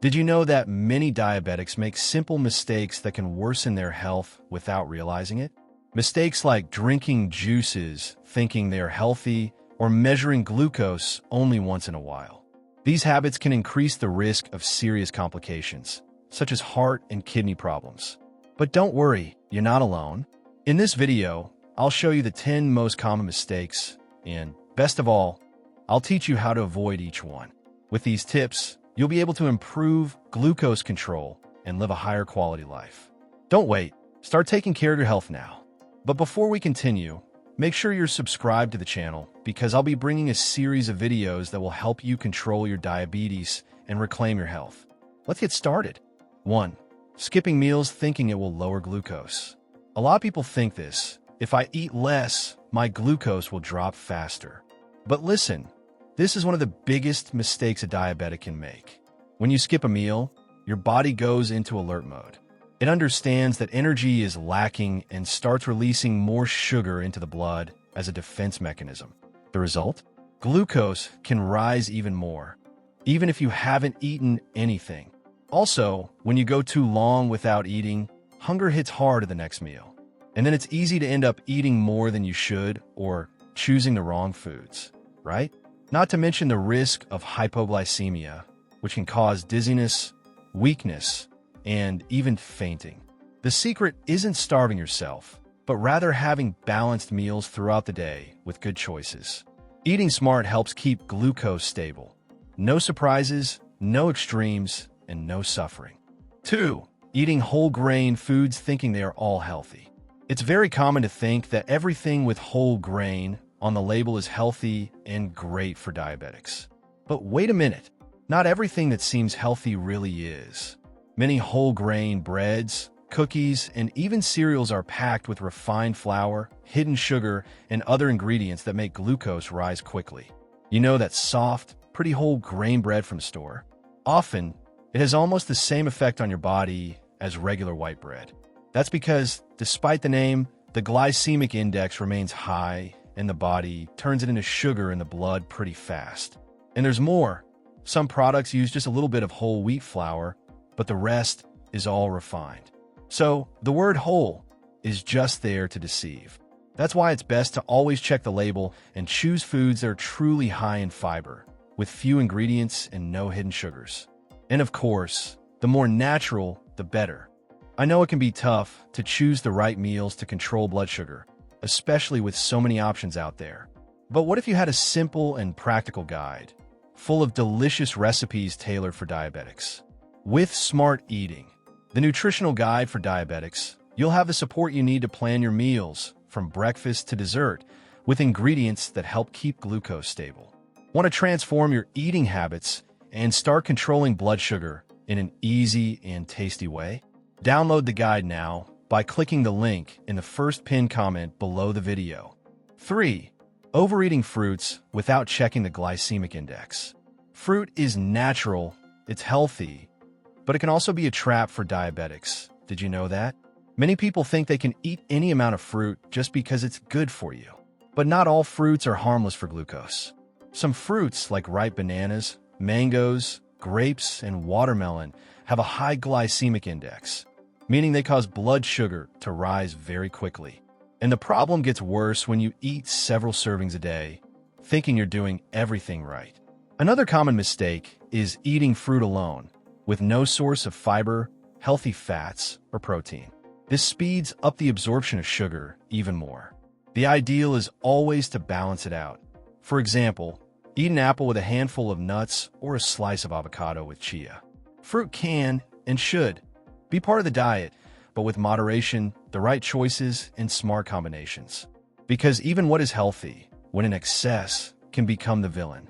Did you know that many diabetics make simple mistakes that can worsen their health without realizing it? Mistakes like drinking juices, thinking they are healthy, or measuring glucose only once in a while. These habits can increase the risk of serious complications, such as heart and kidney problems. But don't worry, you're not alone. In this video, I'll show you the 10 most common mistakes, and best of all, I'll teach you how to avoid each one. With these tips, you'll be able to improve glucose control and live a higher quality life. Don't wait, start taking care of your health now. But before we continue, make sure you're subscribed to the channel because I'll be bringing a series of videos that will help you control your diabetes and reclaim your health. Let's get started. 1. Skipping meals thinking it will lower glucose. A lot of people think this: if I eat less, my glucose will drop faster. But listen, this is one of the biggest mistakes a diabetic can make. When you skip a meal, your body goes into alert mode. It understands that energy is lacking and starts releasing more sugar into the blood as a defense mechanism. The result? Glucose can rise even more, even if you haven't eaten anything. Also, when you go too long without eating, hunger hits hard at the next meal. And then it's easy to end up eating more than you should or choosing the wrong foods, right? Not to mention the risk of hypoglycemia, which can cause dizziness, weakness, and even fainting. The secret isn't starving yourself, but rather having balanced meals throughout the day with good choices. Eating smart helps keep glucose stable. No surprises, no extremes, and no suffering. 2. Eating whole grain foods thinking they are all healthy. It's very common to think that everything with whole grain on the label is healthy and great for diabetics. But wait a minute, not everything that seems healthy really is. Many whole grain breads, cookies, and even cereals are packed with refined flour, hidden sugar, and other ingredients that make glucose rise quickly. You know that soft, pretty whole grain bread from the store? Often, it has almost the same effect on your body as regular white bread. That's because, despite the name, the glycemic index remains high and the body turns it into sugar in the blood pretty fast. And there's more. Some products use just a little bit of whole wheat flour, but the rest is all refined. So the word whole is just there to deceive. That's why it's best to always check the label and choose foods that are truly high in fiber, with few ingredients and no hidden sugars. And of course, the more natural, the better. I know it can be tough to choose the right meals to control blood sugar, especially with so many options out there. But what if you had a simple and practical guide, full of delicious recipes tailored for diabetics? With Smart Eating, the nutritional guide for diabetics, you'll have the support you need to plan your meals, from breakfast to dessert, with ingredients that help keep glucose stable. Want to transform your eating habits and start controlling blood sugar in an easy and tasty way? Download the guide now by clicking the link in the first pinned comment below the video. 3. Overeating fruits without checking the glycemic index. Fruit is natural, it's healthy, but it can also be a trap for diabetics. Did you know that? Many people think they can eat any amount of fruit just because it's good for you. But not all fruits are harmless for glucose. Some fruits, like ripe bananas, mangoes, grapes, and watermelon, have a high glycemic index, meaning they cause blood sugar to rise very quickly. And the problem gets worse when you eat several servings a day, thinking you're doing everything right. Another common mistake is eating fruit alone, with no source of fiber, healthy fats, or protein. This speeds up the absorption of sugar even more. The ideal is always to balance it out. For example, eat an apple with a handful of nuts or a slice of avocado with chia. Fruit can, and should, be part of the diet, but with moderation, the right choices, and smart combinations. Because even what is healthy, when in excess, can become the villain.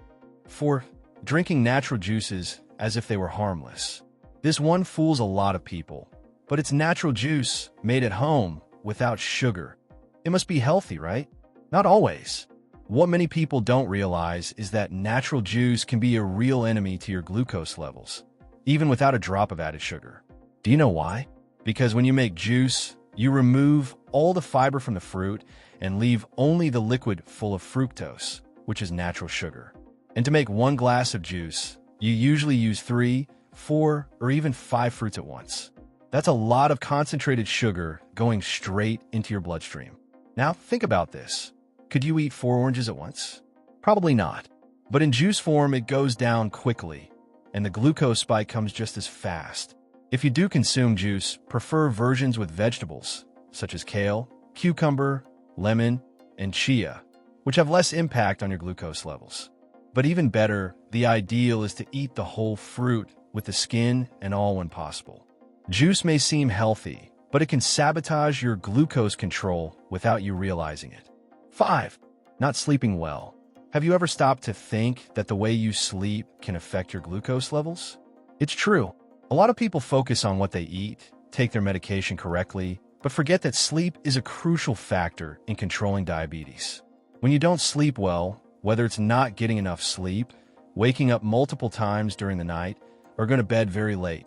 4. Drinking natural juices as if they were harmless. This one fools a lot of people, but it's natural juice made at home without sugar. It must be healthy, right? Not always. What many people don't realize is that natural juice can be a real enemy to your glucose levels, even without a drop of added sugar. Do you know why? Because when you make juice, you remove all the fiber from the fruit and leave only the liquid full of fructose, which is natural sugar. And to make 1 glass of juice, you usually use 3, 4, or even 5 fruits at once. That's a lot of concentrated sugar going straight into your bloodstream. Now, think about this. Could you eat 4 oranges at once? Probably not. But in juice form, it goes down quickly, and the glucose spike comes just as fast. If you do consume juice, prefer versions with vegetables, such as kale, cucumber, lemon, and chia, which have less impact on your glucose levels. But even better, the ideal is to eat the whole fruit with the skin and all when possible. Juice may seem healthy, but it can sabotage your glucose control without you realizing it. 5. Not sleeping well. Have you ever stopped to think that the way you sleep can affect your glucose levels? It's true. A lot of people focus on what they eat, take their medication correctly, but forget that sleep is a crucial factor in controlling diabetes. When you don't sleep well, whether it's not getting enough sleep, waking up multiple times during the night, or going to bed very late,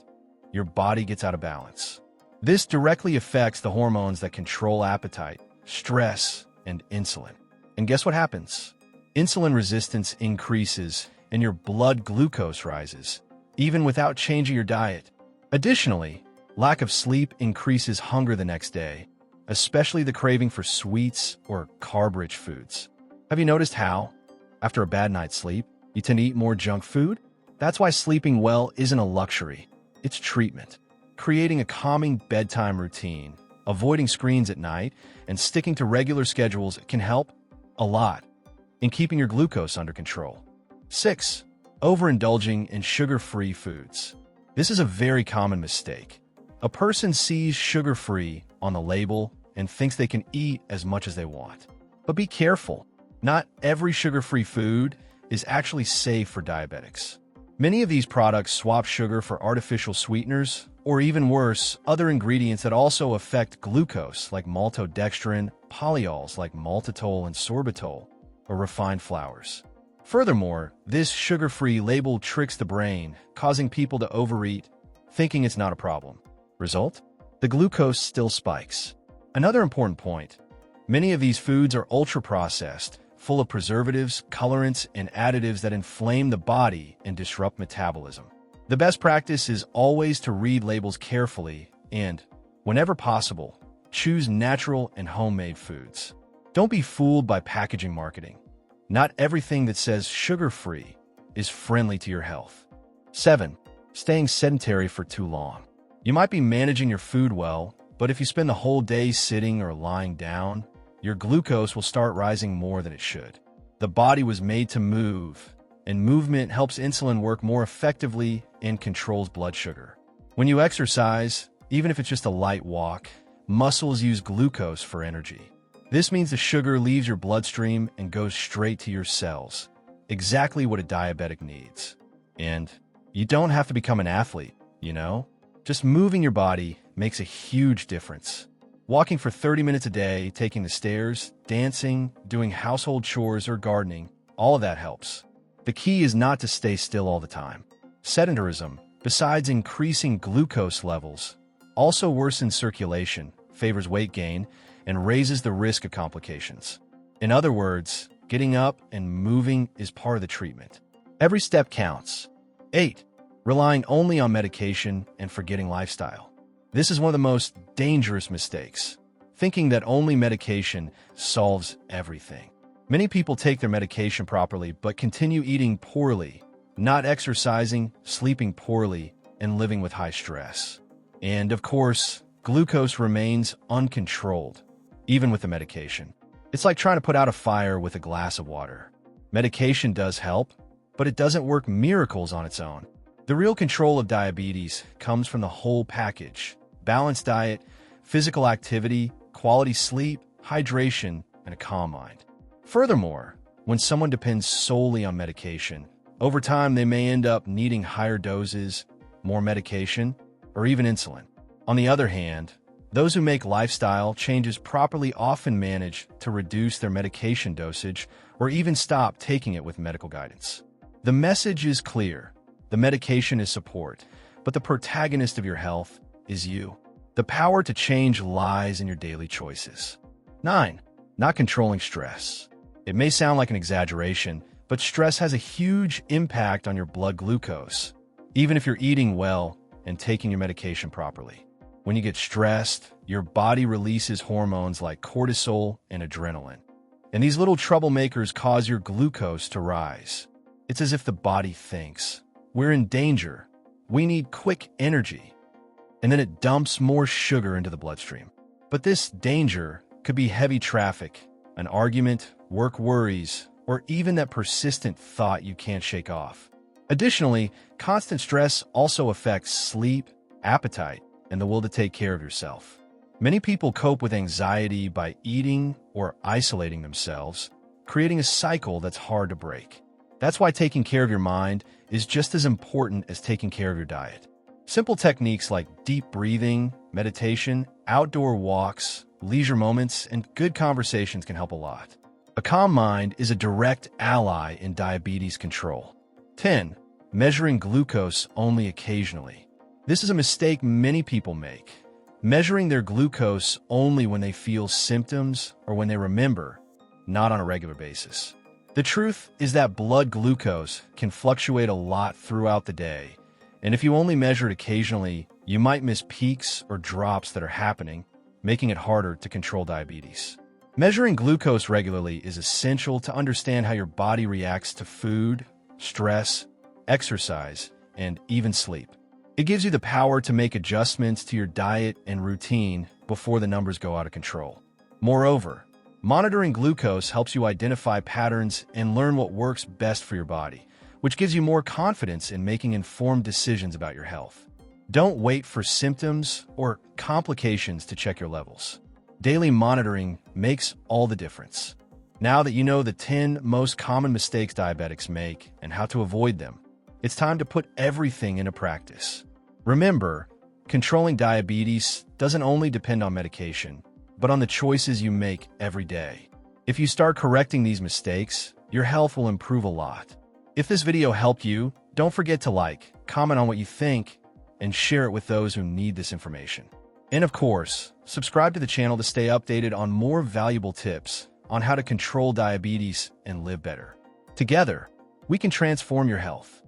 your body gets out of balance. This directly affects the hormones that control appetite, stress, and insulin. And guess what happens? Insulin resistance increases and your blood glucose rises, even without changing your diet. Additionally, lack of sleep increases hunger the next day, especially the craving for sweets or carb-rich foods. Have you noticed how, after a bad night's sleep, you tend to eat more junk food? That's why sleeping well isn't a luxury, it's treatment. Creating a calming bedtime routine, avoiding screens at night, and sticking to regular schedules can help a lot in keeping your glucose under control. 6. Overindulging in sugar-free foods. This is a very common mistake. A person sees sugar-free on the label and thinks they can eat as much as they want. But be careful. Not every sugar-free food is actually safe for diabetics. Many of these products swap sugar for artificial sweeteners, or even worse, other ingredients that also affect glucose like maltodextrin, polyols like maltitol and sorbitol, or refined flours. Furthermore, this sugar-free label tricks the brain, causing people to overeat, thinking it's not a problem. Result? The glucose still spikes. Another important point, many of these foods are ultra-processed, full of preservatives, colorants, and additives that inflame the body and disrupt metabolism. The best practice is always to read labels carefully and, whenever possible, choose natural and homemade foods. Don't be fooled by packaging marketing. Not everything that says sugar-free is friendly to your health. 7. Staying sedentary for too long. You might be managing your food well, but if you spend the whole day sitting or lying down, your glucose will start rising more than it should. The body was made to move, and movement helps insulin work more effectively and controls blood sugar. When you exercise, even if it's just a light walk, muscles use glucose for energy. This means the sugar leaves your bloodstream and goes straight to your cells, exactly what a diabetic needs. And you don't have to become an athlete, you know? Just moving your body makes a huge difference. Walking for 30 minutes a day, taking the stairs, dancing, doing household chores, or gardening, all of that helps. The key is not to stay still all the time. Sedentarism, besides increasing glucose levels, also worsens circulation, favors weight gain, and raises the risk of complications. In other words, getting up and moving is part of the treatment. Every step counts. 8. Relying only on medication and forgetting lifestyle. This is one of the most dangerous mistakes, thinking that only medication solves everything. Many people take their medication properly but continue eating poorly, not exercising, sleeping poorly, and living with high stress. And of course, glucose remains uncontrolled, even with the medication. It's like trying to put out a fire with a glass of water. Medication does help, but it doesn't work miracles on its own. The real control of diabetes comes from the whole package: balanced diet, physical activity, quality sleep, hydration, and a calm mind. Furthermore, when someone depends solely on medication, over time they may end up needing higher doses, more medication, or even insulin. On the other hand, those who make lifestyle changes properly often manage to reduce their medication dosage or even stop taking it with medical guidance. The message is clear. The medication is support, but the protagonist of your health is you. The power to change lies in your daily choices. 9. Not controlling stress. It may sound like an exaggeration, but stress has a huge impact on your blood glucose, even if you're eating well and taking your medication properly. When you get stressed, your body releases hormones like cortisol and adrenaline. And these little troublemakers cause your glucose to rise. It's as if the body thinks, we're in danger, we need quick energy, and then it dumps more sugar into the bloodstream. But this danger could be heavy traffic, an argument, work worries, or even that persistent thought you can't shake off. Additionally, constant stress also affects sleep, appetite, and the will to take care of yourself. Many people cope with anxiety by eating or isolating themselves, creating a cycle that's hard to break. That's why taking care of your mind is just as important as taking care of your diet. Simple techniques like deep breathing, meditation, outdoor walks, leisure moments, and good conversations can help a lot. A calm mind is a direct ally in diabetes control. 10. Measuring glucose only occasionally. This is a mistake many people make. Measuring their glucose only when they feel symptoms or when they remember, not on a regular basis. The truth is that blood glucose can fluctuate a lot throughout the day, and if you only measure it occasionally, you might miss peaks or drops that are happening, making it harder to control diabetes. Measuring glucose regularly is essential to understand how your body reacts to food, stress, exercise, and even sleep. It gives you the power to make adjustments to your diet and routine before the numbers go out of control. Moreover, monitoring glucose helps you identify patterns and learn what works best for your body, which gives you more confidence in making informed decisions about your health. Don't wait for symptoms or complications to check your levels. Daily monitoring makes all the difference. Now that you know the 10 most common mistakes diabetics make and how to avoid them, it's time to put everything into practice. Remember, controlling diabetes doesn't only depend on medication, but on the choices you make every day. If you start correcting these mistakes, your health will improve a lot. If this video helped you, don't forget to like, comment on what you think, and share it with those who need this information. And of course, subscribe to the channel to stay updated on more valuable tips on how to control diabetes and live better. Together, we can transform your health.